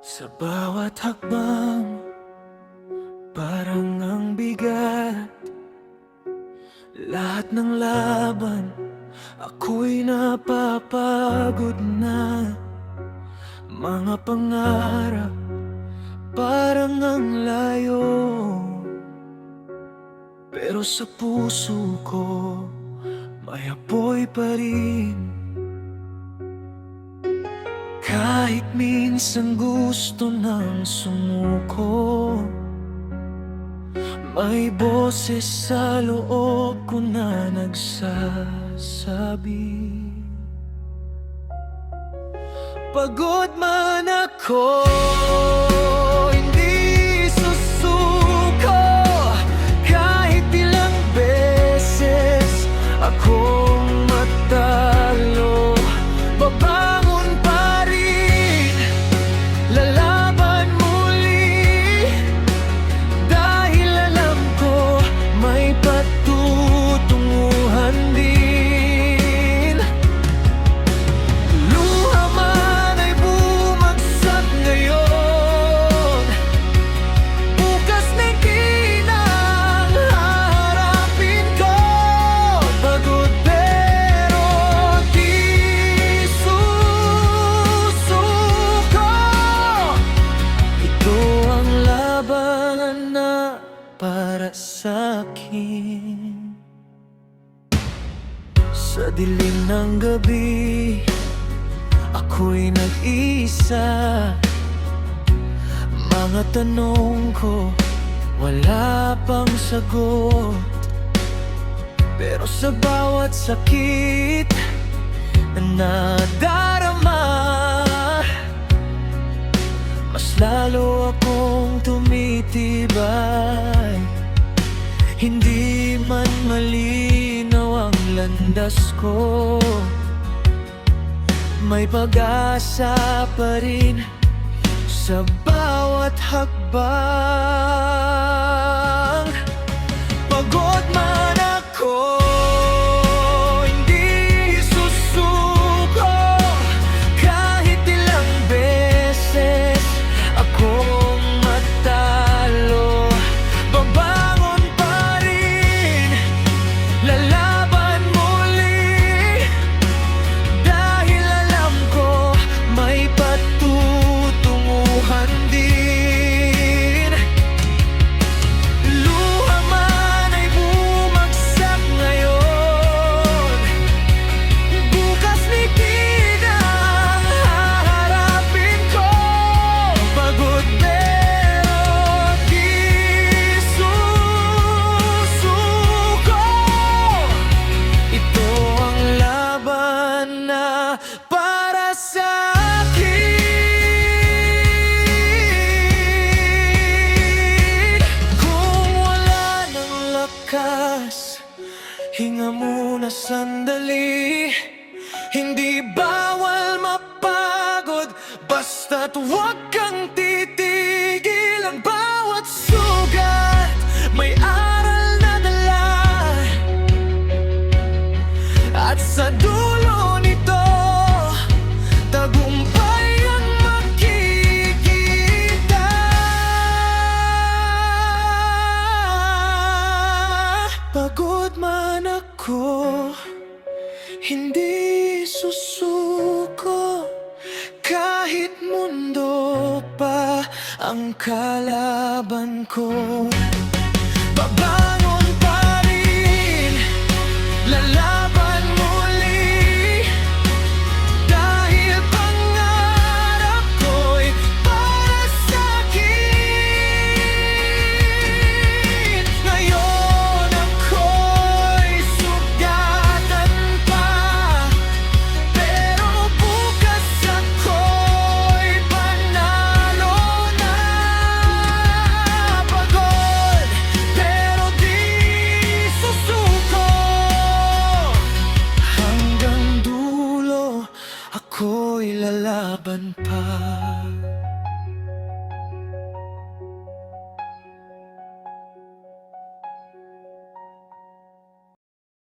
Sa bawat hakbang, parang ang bigat. Lahat ng laban, ako'y napapagod na. Mga pangarap, parang ang layo. Pero sa puso ko, may apoy pa rin. Kahit minsan gusto nang sumuko, may boses sa loob ko na nagsasabi, pagod man ako, hindi susuko. Kahit ilang beses akong matalo, babangon pa rin, lalaban muli. Dahil alam ko may patutunguhan din. Luha man ay bumagsak ngayon, bukas na hindi na haharapin ko. Pagod pero di susuko. Ito ang laban na para sa'kin. Sa dilim ng gabi, ako'y nag-isa. Mga tanong ko, wala pang sagot. Pero sa bawat sakit na nadarama, mas lalo akong tumitibay. Hindi man malinaw ang landas ko, may pag-asa pa rin sa bawat hakbang. Pagod man ako, hindi susuko. Kahit ilang beses akong matalo, babangon pa rin, lalaban muli. Dahil alam ko may patutunguhan din. Luha man ay bumagsak ngayon, bukas hindi na haharapin ko. Pagod pero di susuko. Ito ang laban na para sa'kin. Kung wala ng lakas, hinga muna sandali. Hindi bawal mapagod, basta't huwag kang titigil. Ang bawat sugat may aral na dala, at sa dulo nito, tagumpay ang makikita. Pagod man ako, hindi susuko. Kahit mundo pa ang kalaban ko,